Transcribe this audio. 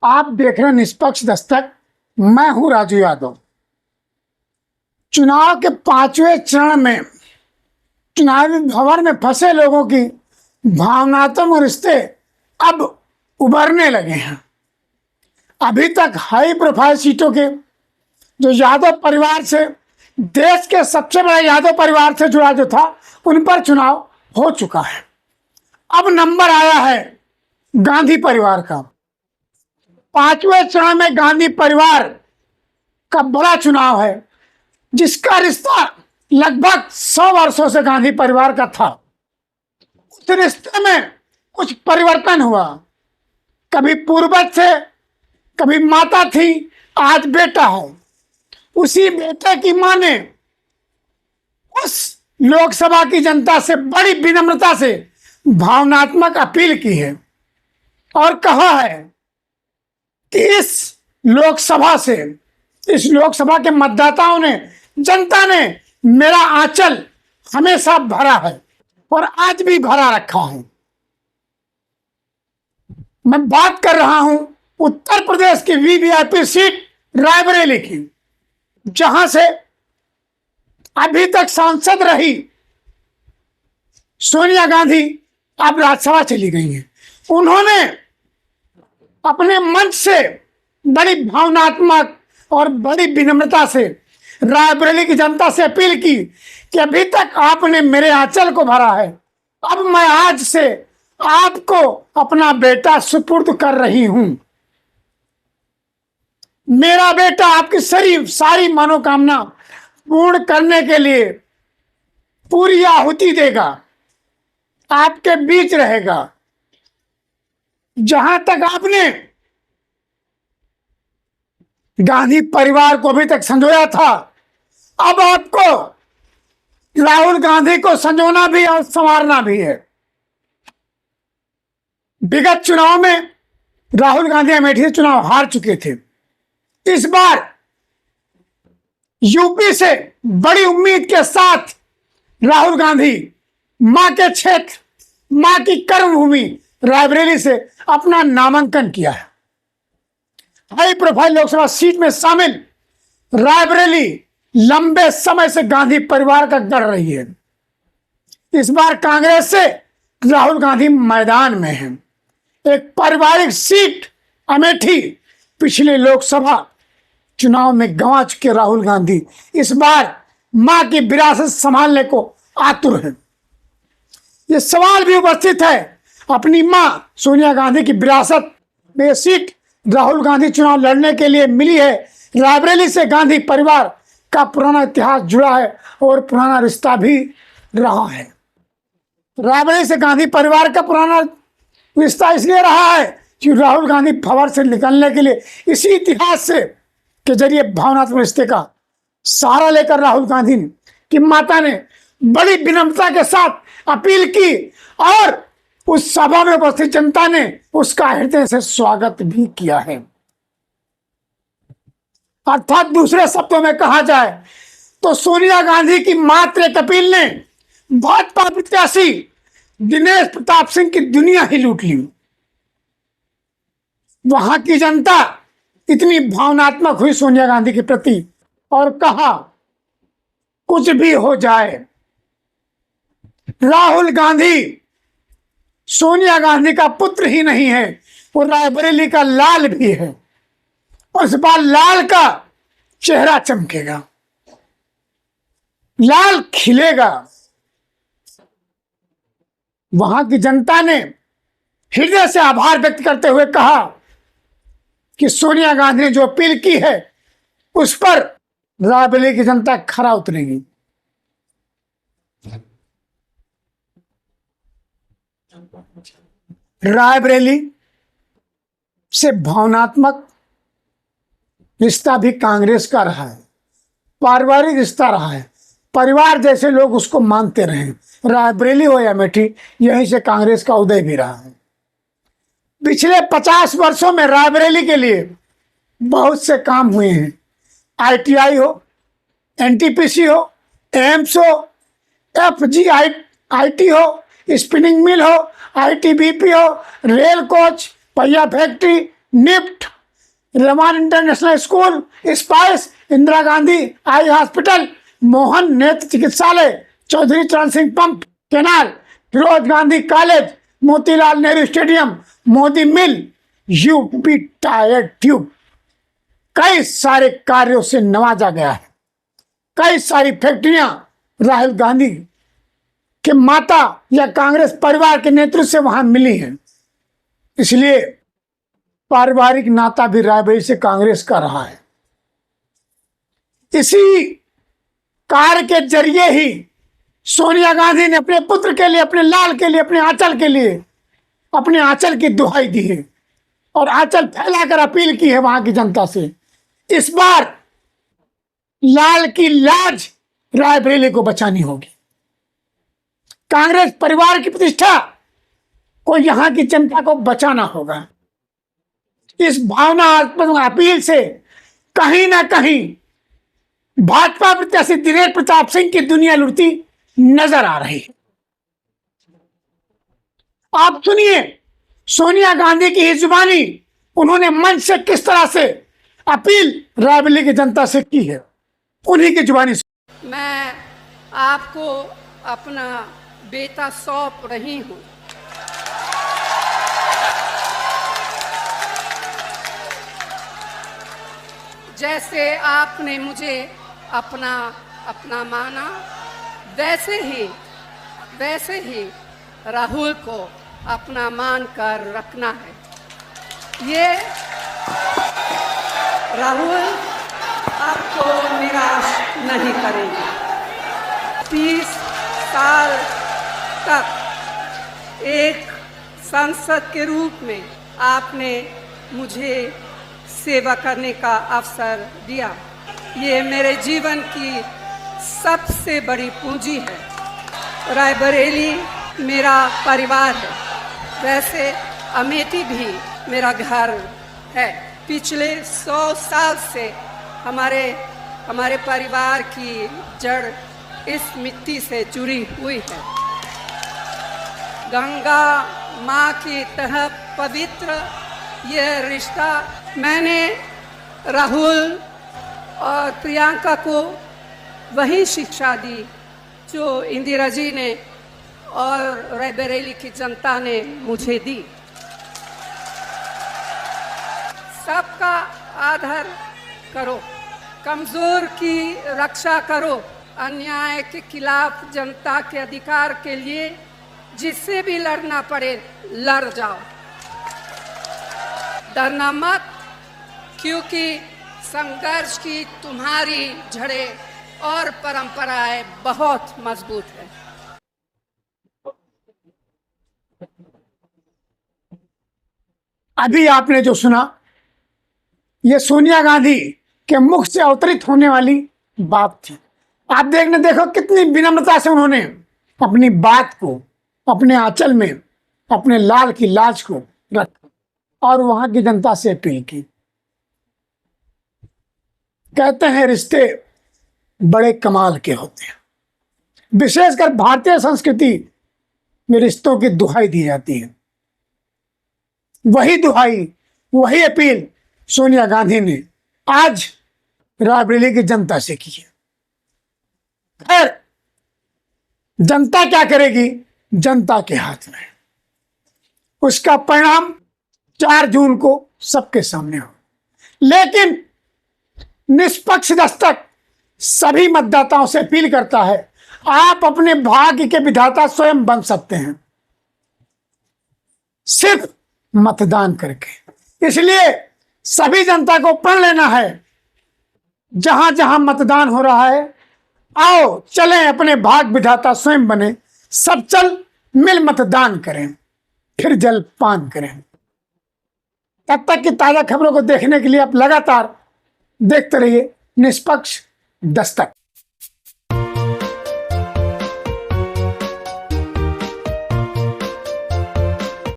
आप देख रहे हैं निष्पक्ष दस्तक। मैं हूं राजू यादव। चुनाव के 5वें चरण में चुनावी भंवर में फंसे लोगों की भावनात्मक रिश्ते अब उभरने लगे हैं। अभी तक हाई प्रोफाइल सीटों के जो यादव परिवार से, देश के सबसे बड़े यादव परिवार से जुड़ा जो था, उन पर चुनाव हो चुका है। अब नंबर आया है गांधी परिवार का। 5वें चरण में गांधी परिवार का बड़ा चुनाव है, जिसका रिश्ता लगभग 100 वर्षों से गांधी परिवार का था। उस रिश्ते में कुछ परिवर्तन हुआ। कभी पूर्वज थे, कभी माता थी, आज बेटा है। उसी बेटे की मां ने उस लोकसभा की जनता से बड़ी विनम्रता से भावनात्मक अपील की है और कहा है कि इस लोकसभा के मतदाताओं ने, जनता ने मेरा आंचल हमेशा भरा है और आज भी भरा रखा है। मैं बात कर रहा हूं उत्तर प्रदेश की वीवीआईपी सीट रायबरेली की, जहां से अभी तक सांसद रही सोनिया गांधी अब राज्यसभा चली गई हैं। उन्होंने अपने मंच से बड़ी भावनात्मक और बड़ी विनम्रता से रायबरेली की जनता से अपील की कि अभी तक आपने मेरे आंचल को भरा है, अब मैं आज से आपको अपना बेटा सुपुर्द कर रही हूं। मेरा बेटा आपकी सारी मनोकामना पूर्ण करने के लिए पूरी आहुति देगा, आपके बीच रहेगा। जहां तक आपने गांधी परिवार को अभी तक संजोया था, अब आपको राहुल गांधी को संजोना भी और संवारना भी है। विगत चुनाव में राहुल गांधी अमेठी से चुनाव हार चुके थे। इस बार यूपी से बड़ी उम्मीद के साथ राहुल गांधी मां के क्षेत्र, मां की कर्मभूमि रायबरेली से अपना नामांकन किया है। हाई प्रोफाइल लोकसभा सीट में शामिल रायबरेली लंबे समय से गांधी परिवार का गढ़ रही है। इस बार कांग्रेस से राहुल गांधी मैदान में हैं। एक पारिवारिक सीट अमेठी पिछले लोकसभा चुनाव में गंवा चुके राहुल गांधी इस बार मां की विरासत संभालने को आतुर हैं। यह सवाल भी उपस्थित है, अपनी मां सोनिया गांधी की विरासत में सीट राहुल गांधी चुनाव लड़ने के लिए मिली है। रायबरेली से गांधी परिवार का पुराना इतिहास जुड़ा है और पुराना रिश्ता भी रहा है। रायबरेली से गांधी परिवार का पुराना रिश्ता इसलिए रहा है कि राहुल गांधी भंवर से निकलने के लिए इसी इतिहास से के जरिए भावनात्मक रिश्ते का सहारा लेकर राहुल गांधी की माता ने बड़ी विनम्रता के साथ अपील की और उस सभा में उपस्थित जनता ने उसका हृदय से स्वागत भी किया है। अर्थात दूसरे शब्दों में कहा जाए तो सोनिया गांधी की मात्र एक अपील ने भाजपा प्रत्याशी दिनेश प्रताप सिंह की दुनिया ही लूट ली। वहां की जनता इतनी भावनात्मक हुई सोनिया गांधी के प्रति और कहा, कुछ भी हो जाए, राहुल गांधी सोनिया गांधी का पुत्र ही नहीं है, वो रायबरेली का लाल भी है। और इस बार लाल का चेहरा चमकेगा, लाल खिलेगा। वहां की जनता ने हृदय से आभार व्यक्त करते हुए कहा कि सोनिया गांधी ने जो अपील की है उस पर रायबरेली की जनता खरा उतरेगी। रायबरेली से भावनात्मक रिश्ता भी कांग्रेस का रहा है, पारिवारिक रिश्ता रहा है, परिवार जैसे लोग उसको मानते रहे। रायबरेली हो या अमेठी, यहीं से कांग्रेस का उदय भी रहा है। पिछले 50 वर्षों में रायबरेली के लिए बहुत से काम हुए हैं। आईटीआई हो, एनटीपीसी हो, एम्स हो, एफजीआईटी हो, स्पिनिंग मिल हो, आईटीबीपी हो, रेल कोच, पहिया factory, NIFT, Raman international school, spice, Indira Gandhi eye hospital, Mohan नेत्र चिकित्सालय, Chaudhary Charan Singh pump canal, Firoz Gandhi college, Motilal Nehru stadium, Modi mill, UP tyre tube, कई सारे कार्यों से नवाजा गया है। कई सारी फैक्ट्रियां राहुल गांधी के माता या कांग्रेस परिवार के नेतृत्व से वहां मिली हैं। इसलिए पारिवारिक नाता भी रायबरेली से कांग्रेस का रहा है। इसी कार्य के जरिए ही सोनिया गांधी ने अपने पुत्र के लिए, अपने लाल के लिए, अपने आंचल के लिए अपने आंचल की दुहाई दी है और आंचल फैलाकर अपील की है वहां की जनता से। इस बार लाल की लाज रायबरेली को बचानी होगी। कांग्रेस परिवार की प्रतिष्ठा को यहां की जनता को बचाना होगा। इस भावनात्मक अपील से कहीं ना कहीं भाजपा प्रत्याशी दिनेश प्रताप सिंह की दुनिया लुटती नजर आ रही है। आप सुनिए सोनिया गांधी की ही जुबानी उन्होंने मंच से किस तरह से अपील रायबरेली की जनता से की है, उन्हीं की जुबानी। मैं आपको अपना बेटा सौंप रही हूं। जैसे आपने मुझे अपना माना, वैसे ही राहुल को अपना मान कर रखना है। ये राहुल आपको निराश नहीं करेंगे। 30 साल तक एक सांसद के रूप में आपने मुझे सेवा करने का अवसर दिया। ये मेरे जीवन की सबसे बड़ी पूंजी है। रायबरेली मेरा परिवार है, वैसे अमेठी भी मेरा घर है। पिछले 100 साल से हमारे परिवार की जड़ इस मिट्टी से जुड़ी हुई है। गंगा माँ की तरह पवित्र यह रिश्ता। मैंने राहुल और प्रियंका को वही शिक्षा दी जो इंदिरा जी ने और रायबरेली की जनता ने मुझे दी। सबका आदर करो, कमजोर की रक्षा करो, अन्याय के खिलाफ जनता के अधिकार के लिए जिससे भी लड़ना पड़े लड़ जाओ। डरना मत, क्योंकि संघर्ष की तुम्हारी जड़ें और परंपराएं बहुत मजबूत है। अभी आपने जो सुना ये सोनिया गांधी के मुख से अवतरित होने वाली बात थी। आप देखो कितनी विनम्रता से उन्होंने अपनी बात को अपने आंचल में अपने लाल की लाज को रखा और वहां की जनता से अपील की। कहते हैं रिश्ते बड़े कमाल के होते हैं। विशेषकर भारतीय संस्कृति में रिश्तों की दुहाई दी जाती है। वही दुहाई, वही अपील सोनिया गांधी ने आज रायबरेली की जनता से की है। खैर, जनता क्या करेगी, जनता के हाथ में। उसका परिणाम 4 जून को सबके सामने हो। लेकिन निष्पक्ष दस्तक सभी मतदाताओं से अपील करता है, आप अपने भाग्य के विधाता स्वयं बन सकते हैं, सिर्फ मतदान करके। इसलिए सभी जनता को प्रण लेना है, जहां जहां मतदान हो रहा है, आओ चलें अपने भाग्य विधाता स्वयं बने। सब चल मिल मतदान करें, फिर जलपान करें। तब तक की ताजा खबरों को देखने के लिए आप लगातार देखते रहिए निष्पक्ष दस्तक।